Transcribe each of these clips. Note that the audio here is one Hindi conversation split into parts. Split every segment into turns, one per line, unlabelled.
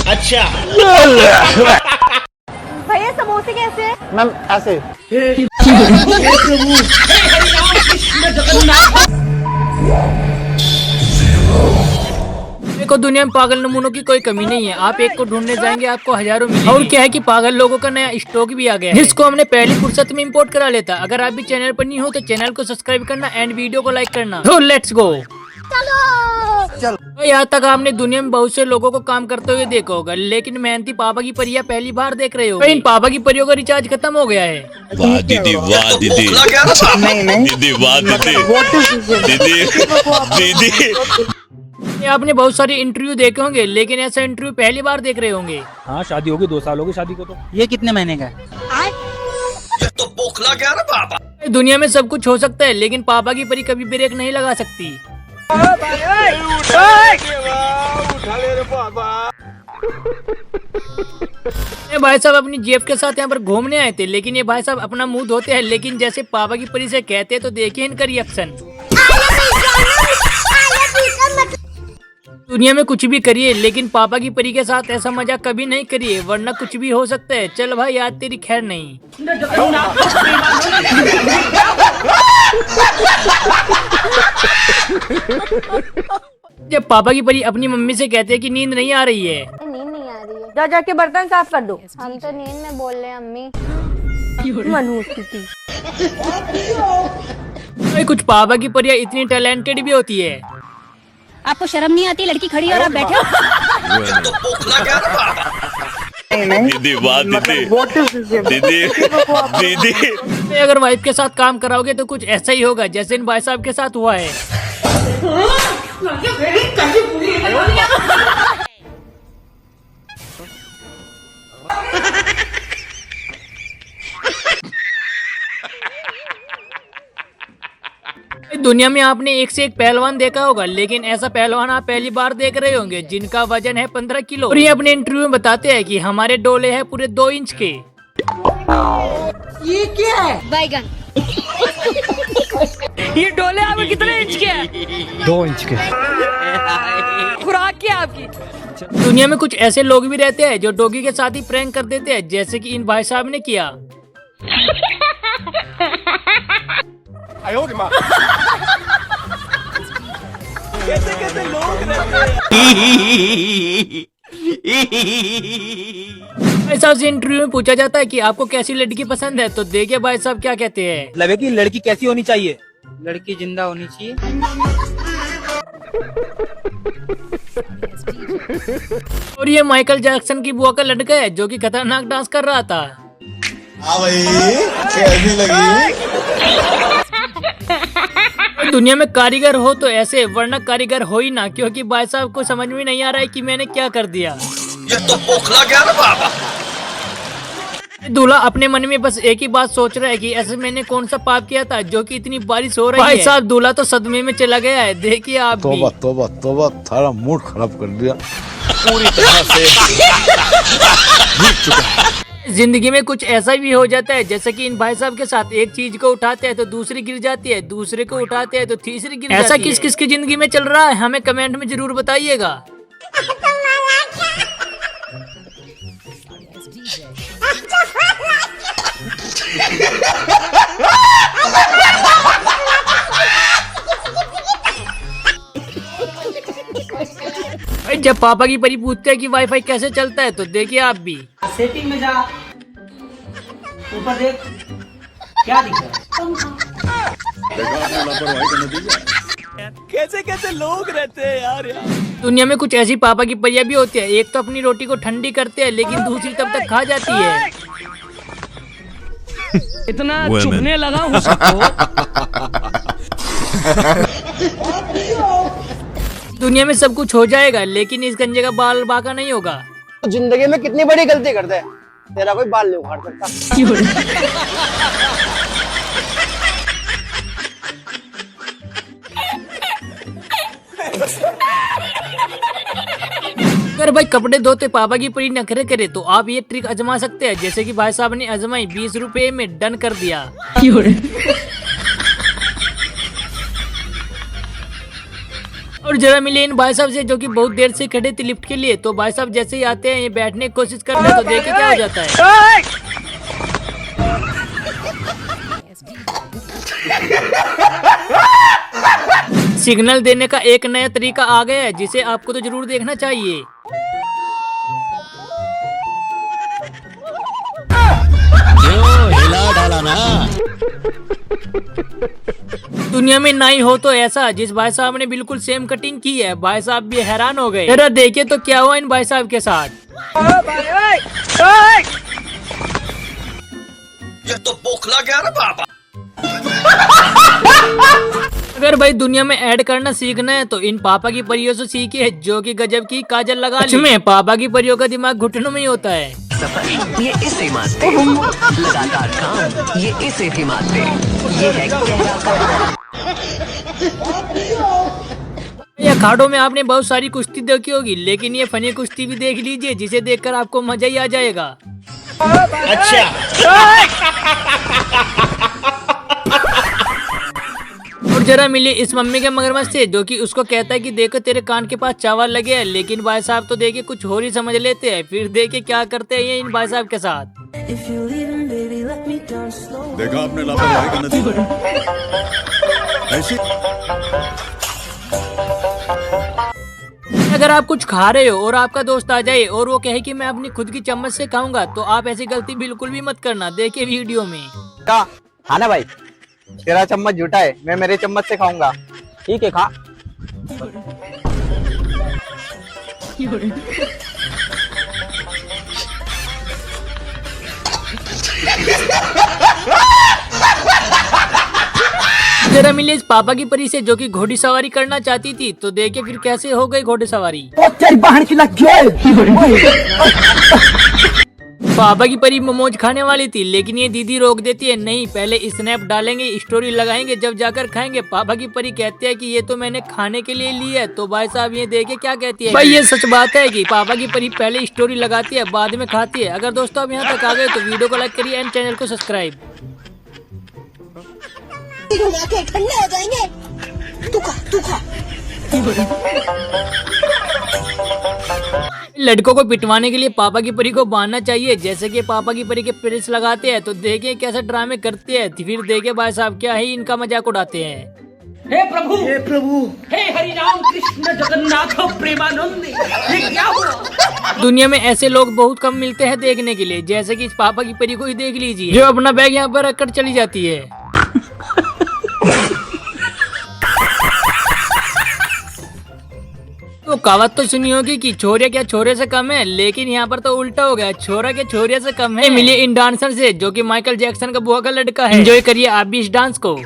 अच्छा
भैया समोसे कैसे?
मैम ऐसे।
देखो दुनिया में पागल नमूनों की कोई कमी नहीं है। आप एक को ढूंढने जाएंगे आपको हजारों मिलेंगे। और क्या है कि पागल लोगों का नया स्टॉक भी आ गया है, जिसको हमने पहली फुर्सत में इंपोर्ट करा लेता। अगर आप भी चैनल पर नहीं हो तो चैनल को सब्सक्राइब करना एंड वीडियो को लाइक करना। तो लेट्स गो।
चलो
तो यहाँ तक आपने दुनिया में बहुत से लोगों को काम करते हुए देखा होगा, लेकिन मेहनती पापा की परियां पहली बार देख रहे हो। इन पापा की परियों का रिचार्ज खत्म हो गया है।
वाह दीदी वाह दीदी दीदी वाह दीदी दीदी दीदी।
आपने बहुत सारे इंटरव्यू देखे होंगे, लेकिन ऐसा इंटरव्यू पहली बार देख रहे होंगे।
हाँ शादी होगी 2 साल हो गए शादी को। तो
ये कितने महीने का है?
ये तो बोखला गया ना पापा।
दुनिया में सब कुछ हो सकता है, लेकिन पापा की परी कभी ब्रेक नहीं लगा सकती। ये भाई साहब अपनी जेब के साथ यहाँ पर घूमने आए थे, लेकिन ये भाई साहब अपना मुंह धोते हैं, लेकिन जैसे पापा की परी से कहते हैं तो देखिए इनका रिएक्शन। दुनिया में कुछ भी करिए, लेकिन पापा की परी के साथ ऐसा मजाक कभी नहीं करिए, वरना कुछ भी हो सकता है। चल भाई आज तेरी खैर नहीं। जब पापा की परी अपनी मम्मी से कहते हैं कि नींद नहीं आ रही है,
नींद नहीं आ रही है।
जा जाके बर्तन साफ कर दो।
हम तो नींद में बोल रहे हैं अम्मी।
मनहूस थी।
भाई कुछ पापा की परियां इतनी टैलेंटेड भी होती है।
आपको शर्म नहीं आती? लड़की खड़ी और आप बैठे हो।
ये तो बोखला गया ना पापा। दीदी वाह दीदी दीदी दीदी।
अगर वाइफ के साथ काम कराओगे तो कुछ ऐसा ही होगा जैसे इन भाई साहब के साथ हुआ है। दुनिया में आपने एक से एक पहलवान देखा होगा, लेकिन ऐसा पहलवान आप पहली बार देख रहे होंगे जिनका वजन है 15 किलो। और ये अपने इंटरव्यू में बताते हैं कि हमारे डोले हैं पूरे 2 इंच के।
ये क्या है?
बैगन।
ये डोले आपके कितने इंच के हैं?
2 इंच के।
खुराक क्या है आपकी?
दुनिया में कुछ ऐसे लोग भी रहते हैं जो डॉगी के साथ ही प्रैंक कर देते हैं, जैसे कि इन भाई साहब ने किया।
कैसे कैसे लोग
भाई साहब से इंटरव्यू में पूछा जाता है कि आपको कैसी लड़की पसंद है, तो देखिए भाई साहब क्या कहते हैं।
लगे कि लड़की कैसी होनी चाहिए?
लड़की जिंदा होनी चाहिए।
और ये माइकल जैक्सन की बुआ का लड़का है जो कि खतरनाक डांस कर रहा था। दुनिया में कारीगर हो तो ऐसे, वरना कारीगर हो ही ना, क्योंकि भाई साहब को समझ में नहीं आ रहा है कि मैंने क्या कर दिया।
ये तो बोखला गया ना पापा।
दूल्हा अपने मन में बस एक ही बात सोच रहा है कि ऐसे मैंने कौन सा पाप किया था जो कि इतनी बारिश हो रही है। भाई साहब दूल्हा तो सदमे में चला गया है, देखिए आप भी।
तोबा तोबा तोबा, थारा मूड खराब कर दिया
पूरी तरह से जीत चुका है।
जिंदगी में कुछ ऐसा भी हो जाता है, जैसे कि इन भाई साहब के साथ एक चीज को उठाते हैं तो दूसरी गिर जाती है, दूसरे को उठाते हैं तो तीसरी गिर जाती है। ऐसा किस किस की जिंदगी में चल रहा है हमें कमेंट में जरूर बताइएगा। जब पापा की परी पूछते हैं कि वाईफाई कैसे चलता है, तो देखिए आप भी।
सेटिंग में जा, ऊपर देख क्या दिख रहा है।
कैसे कैसे लोग रहते हैं यार।
दुनिया में कुछ ऐसी पापा की परियां भी होती है, एक तो अपनी रोटी को ठंडी करते हैं, लेकिन दूसरी तब तक खा जाती है।
इतना चुभने लगा हूँ सबको।
दुनिया में सब कुछ हो जाएगा, लेकिन इस गंजे का बाल बाका नहीं होगा।
जिंदगी में कितनी बड़ी गलती करते हैं, तेरा कोई बाल नहीं उखाड़ सकता।
अगर भाई कपड़े धोते पापा की परी नखरे करे तो आप ये ट्रिक आजमा सकते हैं, जैसे कि भाई साहब ने आजमाई, 20 रुपए में डन कर दिया। और जरा मिले इन भाई साहब से जो कि बहुत देर से खड़े थे लिफ्ट के लिए। तो भाई साहब जैसे ही आते हैं ये बैठने की कोशिश करते हैं तो देखिए क्या हो जाता है। सिग्नल देने का एक नया तरीका आ गया है जिसे आपको तो जरूर देखना चाहिए।
हिला डाला ना।
दुनिया में नहीं हो तो ऐसा। जिस भाई साहब ने बिल्कुल सेम कटिंग की है भाई साहब भी हैरान हो गए। जरा देखिए तो क्या हुआ इन भाई साहब के साथ।
ये तो बोखला गया ना बाबा।
अगर भाई दुनिया में ऐड करना सीखना है तो इन पापा की परियों से सीखिए जो कि गजब की काजल लगा ली। में पापा की परियों का दिमाग घुटनों में ही होता है।
ये इस इमारत पे लगातार काम, ये इस इमारत पे ये है
ये अखाड़ों में आपने बहुत सारी कुश्ती देखी होगी लेकिन ये फनी कुश्ती भी देख लीजिए जिसे देखकर आपको मजा ही आ जाएगा।
अच्छा।
और जरा मिली इस मम्मी के मगरमच्छ से जो कि उसको कहता है कि देखो तेरे कान के पास चावल लगे हैं, लेकिन भाई साहब तो देखिए कुछ और ही समझ लेते हैं। फिर देखिए क्या करते हैं ये इन भाई साहब के साथ।
देखा आपने लापरवाही का नतीजा। ऐसी
अगर आप कुछ खा रहे हो और आपका दोस्त आ जाए और वो कहे कि मैं अपनी खुद की चम्मच से खाऊंगा तो आप ऐसी गलती बिल्कुल भी मत करना। देखिए वीडियो में।
हाँ ना भाई, तेरा चम्मच झूठा है, मैं मेरे चम्मच से खाऊंगा। ठीक है खा। जरा मिले इस पापा की परी से जो कि घोड़ी सवारी करना चाहती थी तो देखिए फिर कैसे हो गई घोड़ी सवारी। पापा की परी मोमोज खाने वाली थी लेकिन ये दीदी रोक देती है, नहीं पहले स्नैप डालेंगे स्टोरी लगाएंगे जब जाकर खाएंगे। पापा की परी कहती है कि ये तो मैंने खाने के लिए ली है। तो भाई साहब ये देखे क्या कहती है। भाई ये सच बात है कि पापा की परी पहले स्टोरी लगाती है बाद में खाती है। अगर दोस्तों आप यहाँ तक आ गए तो वीडियो को लाइक करिए एंड चैनल को सब्सक्राइब।
ठंडे हो जाएंगे। तू खा।
लड़कों को पिटवाने के लिए पापा की परी को बांधना चाहिए जैसे कि पापा की परी के प्रेस लगाते हैं। तो देखिए कैसे ड्रामे करते हैं। फिर देखिए भाई साहब क्या ही इनका मजाक उड़ाते हैं।
हे प्रभु हे हरि राम कृष्ण जगन्नाथ प्रेमानंद, ये क्या हुआ?
दुनिया में ऐसे लोग बहुत कम मिलते हैं देखने के लिए, जैसे कि इस पापा की परी को ही देख लीजिए जो अपना बैग यहाँ पर रखकर चली जाती है। तो कहावत तो सुनी होगी कि छोरे क्या छोरे से कम है, लेकिन यहाँ पर तो उल्टा हो गया, छोरा के छोरे से कम है। मिलिए इन डांसर से जो कि माइकल जैक्सन का बुआ का लड़का है। एंजॉय करिए आप भी इस डांस को।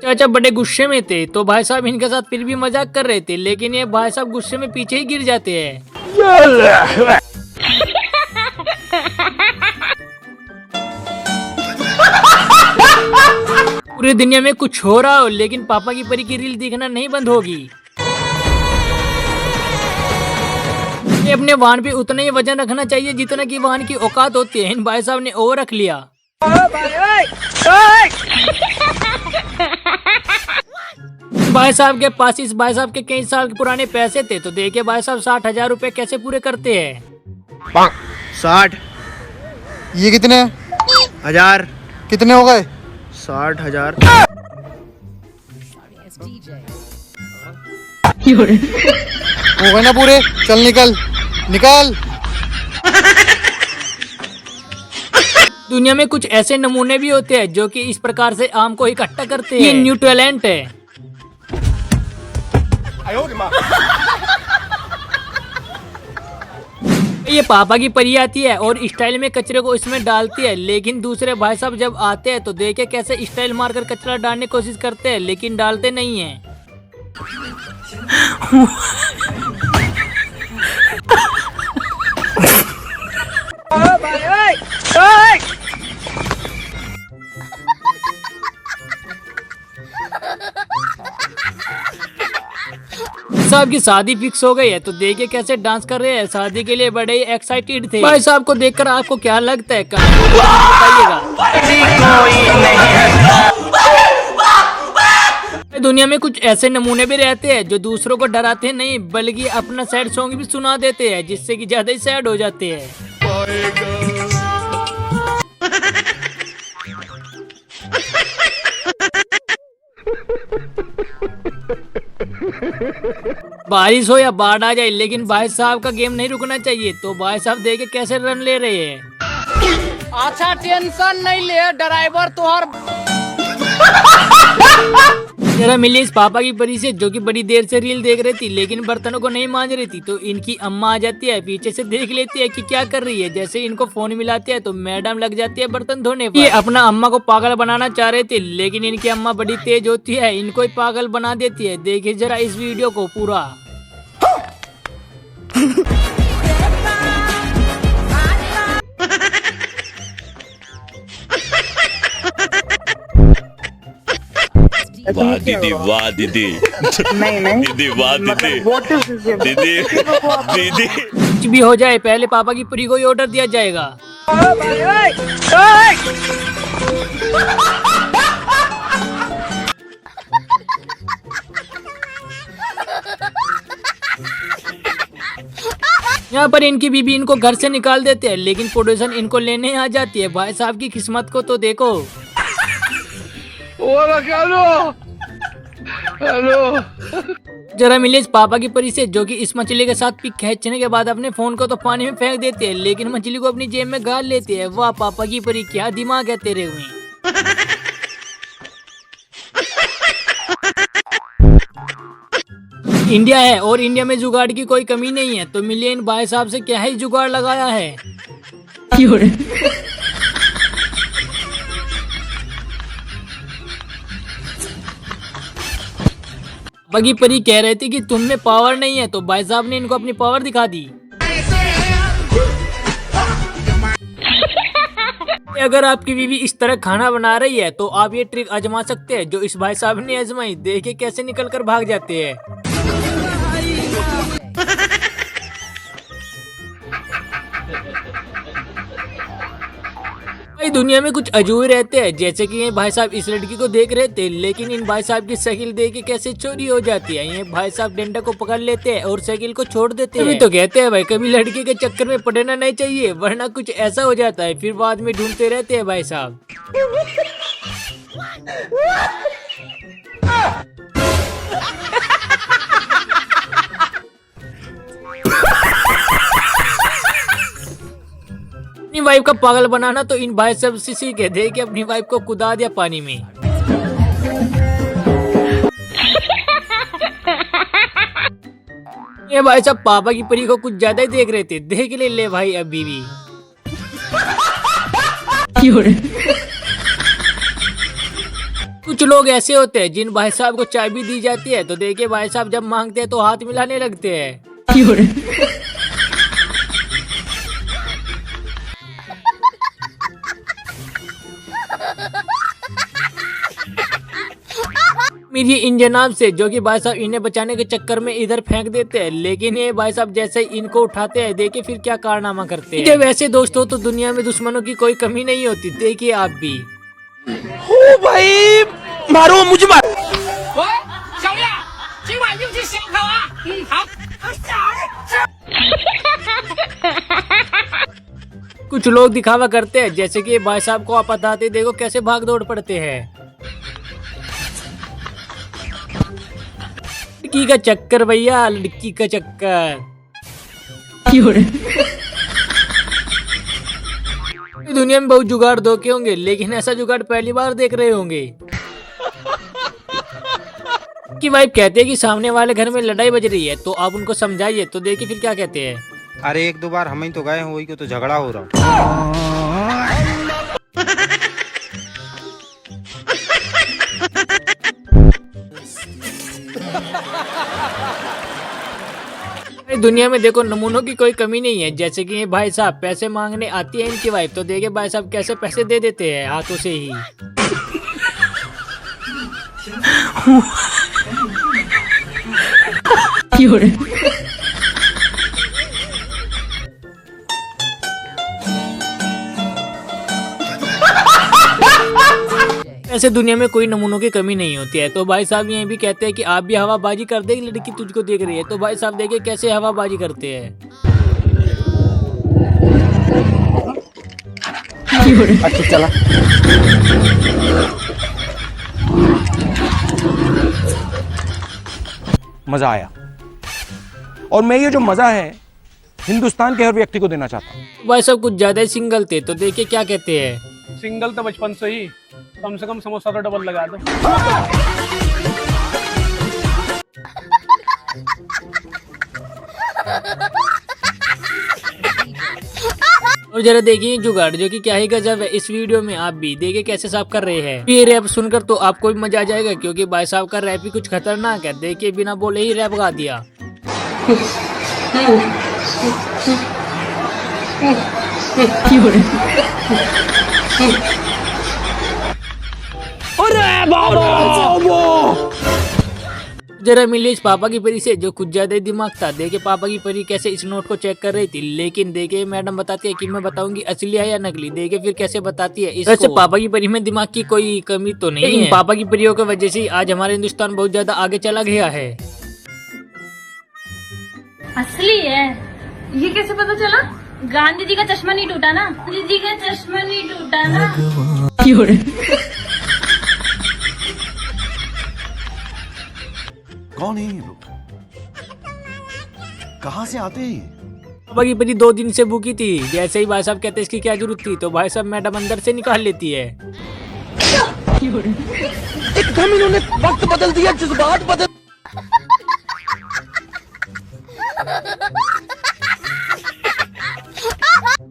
चाचा बड़े गुस्से में थे तो भाई साहब इनके साथ फिर भी मजाक कर रहे थे, लेकिन ये भाई साहब गुस्से में पीछे ही गिर जाते हैं। पूरी दुनिया में कुछ हो रहा हो लेकिन पापा की परी की रील दिखना नहीं बंद होगी। अपने वाहन पे उतना ही वजन रखना चाहिए जितना कि वाहन की औकात होती है। इन भाई साहब ने ओवर रख लिया। भाई साहब के पास इस भाई साहब के कई साल पुराने पैसे थे तो देखिए भाई साहब 60,000 रुपए कैसे पूरे करते हैं।
60 ये कितने? 1000 कितने हो गए? 60,000 हो गए ना पूरे। चल निकल।
दुनिया में कुछ ऐसे नमूने भी होते हैं जो कि इस प्रकार से आम को इकट्ठा करते हैं। ये न्यू टैलेंट है। ये पापा की परी आती है और स्टाइल में कचरे को इसमें डालती है, लेकिन दूसरे भाई साहब जब आते हैं तो देखे कैसे स्टाइल मारकर कचरा डालने की कोशिश करते हैं लेकिन डालते नहीं हैं। साहब की शादी फिक्स हो गई है, तो देखिए कैसे डांस कर रहे हैं। शादी के लिए बड़े ही एक्साइटेड थे। भाई साहब को देखकर आपको क्या लगता है, कमेंट में बताइएगा। दुनिया में कुछ ऐसे नमूने भी रहते हैं जो दूसरों को डराते नहीं, बल्कि अपना सैड सॉन्ग भी सुना देते हैं, जिससे कि ज्यादा ही सैड हो जाते हैं। बारिश हो या बाढ़ आ जाए, लेकिन भाई साहब का गेम नहीं रुकना चाहिए। तो भाई साहब देखे कैसे रन ले रहे हैं।
अच्छा टेंशन नहीं ले ड्राइवर तोहर
जरा मिली इस पापा की परी से, जो कि बड़ी देर से रील देख रही थी, लेकिन बर्तनों को नहीं मांज रही थी। तो इनकी अम्मा आ जाती है, पीछे से देख लेती है कि क्या कर रही है। जैसे इनको फोन मिलाती है तो मैडम लग जाती है बर्तन धोने पर। ये अपना अम्मा को पागल बनाना चाह रहे थे, लेकिन इनकी अम्मा बड़ी तेज होती है, इनको ही पागल बना देती है। देखिए जरा इस वीडियो को पूरा।
वाह दीदी, वाह दीदी,
नहीं
दीदी, वाह दीदी, दीदी, दीदी।
कुछ भी हो जाए, पहले पापा की परी को ही ऑर्डर दिया जाएगा। यहाँ पर इनकी बीबी इनको घर से निकाल देते हैं, लेकिन प्रोड्यूसर इनको लेने आ जाती है। भाई साहब की किस्मत को तो देखो। जरा मिले इस पापा की परी से, जो कि इस मछली के साथ पिक खींचने के बाद अपने फोन को तो पानी में फेंक देते हैं, लेकिन मछली को अपनी जेब में गाल लेते हैं। वाह पापा की परी, क्या दिमाग है तेरे में। इंडिया है और इंडिया में जुगाड़ की कोई कमी नहीं है। तो मिलिए इन भाई साहब से क्या ही जुगाड़ लगाया है। बगी परी कह रहे थे कि तुम में पावर नहीं है, तो भाई साहब ने इनको अपनी पावर दिखा दी। अगर आपकी बीवी इस तरह खाना बना रही है तो आप ये ट्रिक आजमा सकते हैं, जो इस भाई साहब ने आजमाई। देखिए कैसे निकल कर भाग जाते हैं। भाई दुनिया में कुछ अजूबे रहते हैं, जैसे कि ये भाई साहब इस लड़की को देख रहे थे, लेकिन इन भाई साहब की साइकिल देख के कैसे चोरी हो जाती है। ये भाई साहब डंडा को पकड़ लेते हैं और साइकिल को छोड़ देते हैं। तो कहते हैं भाई कभी लड़की के चक्कर में पड़ना नहीं चाहिए, वरना कुछ ऐसा हो जाता है, फिर बाद में ढूंढते रहते हैं भाई साहब। अपनी वाइफ का पागल बनाना तो इन भाई साहब से सीखे थे कि अपनी वाइफ को कूदा दिया पानी में। ये भाई साहब पापा की परी को कुछ ज्यादा ही देख रहे थे। देख ले भाई अभी भी। कुछ लोग ऐसे होते हैं जिन भाई साहब को चाय भी दी जाती है, तो देखिए भाई साहब जब मांगते हैं तो हाथ मिलाने लगते हैं। मेरी इन जनाब से, जो कि भाई साहब इन्हें बचाने के चक्कर में इधर फेंक देते हैं, लेकिन ये भाई साहब जैसे इनको उठाते हैं, देखिए फिर क्या कारनामा करते हैं। वैसे दोस्तों तो दुनिया में दुश्मनों की कोई कमी नहीं होती, देखिए आप भी।
ओ भाई मारो मुझे मारो।
कुछ लोग दिखावा करते हैं, जैसे कि भाई साहब को आप बताते देखो कैसे भाग दौड़ पड़ते हैं। लड़की का चक्कर भैया, लड़की का चक्कर। दुनिया में बहुत जुगाड़ धोखे होंगे, लेकिन ऐसा जुगाड़ पहली बार देख रहे होंगे। कि वाइफ कहते हैं कि सामने वाले घर में लड़ाई बज रही है, तो आप उनको समझाइए। तो देखिए फिर क्या कहते हैं।
अरे एक दो बार हम ही तो गए हैं, वही को तो झगड़ा हो रहा।
दुनिया में देखो नमूनों की कोई कमी नहीं है, जैसे कि ये भाई साहब पैसे मांगने आती है इनकी वाइफ, तो देखिए भाई साहब कैसे पैसे दे देते हैं हाथों से ही।
ऐसे दुनिया में कोई नमूनों की कमी नहीं होती है। तो भाई साहब ये भी कहते हैं कि आप भी हवाबाजी कर दे, लड़की तुझको देख रही है। तो भाई साहब देखिए कैसे हवाबाजी करते हैं।
अच्छा चला। मजा आया, और मैं ये जो मजा है हिंदुस्तान के हर व्यक्ति को देना चाहता हूँ।
भाई साहब कुछ ज्यादा ही सिंगल थे, तो देखिए क्या कहते हैं।
सिंगल तो बचपन से ही, कम से कम समोसा तो डबल लगा दो।
और जरा देखिए जुगाड़, जो कि क्या ही गजब है। इस वीडियो में आप भी देखिए कैसे साफ कर रहे हैं। ये रैप सुनकर तो आपको भी मजा आ जाएगा, क्योंकि भाई साहब का रैप ही कुछ खतरनाक है। देखिए बिना बोले ही रैप गा दिया। जरा मिलिए इस पापा की परी से, जो कुछ ज्यादा ही दिमाग था। देखिए पापा की परी कैसे इस नोट को चेक कर रही थी, लेकिन देखिए मैडम बताती है कि मैं बताऊंगी असली है या नकली। देखिए फिर कैसे बताती है इसको। वैसे पापा की परी में दिमाग की कोई कमी तो नहीं है। पापा की परियों की वजह से आज हमारा हिंदुस्तान बहुत ज्यादा आगे चला गया है।
असली है, ये कैसे पता चला? गांधी जी का चश्मा नहीं टूटा ना, गांधी जी का चश्मा नहीं टूटा ना।
कौन है ये लोग? कहाँ से आते हैं?
पापा की परी 2 दिन से भूखी थी। जैसे ही भाई साहब कहते इसकी क्या जरूरत थी, तो भाई साहब मैडम अंदर से निकाल लेती है।
एकदम इन्होंने वक्त बदल दिया, जज्बात बदल।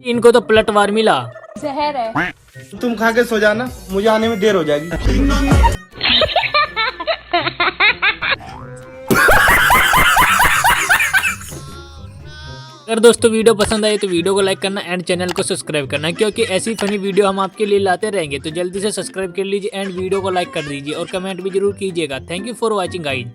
इनको तो पलटवार मिला।
जहर है।
तुम खा के सो जाना, मुझे आने में देर हो जाएगी।
अगर दोस्तों वीडियो पसंद आए तो वीडियो को लाइक करना एंड चैनल को सब्सक्राइब करना, क्योंकि ऐसी फनी वीडियो हम आपके लिए लाते रहेंगे। तो जल्दी से सब्सक्राइब कर लीजिए एंड वीडियो को लाइक कर दीजिए और कमेंट भी जरूर कीजिएगा। Thank you for watching guys.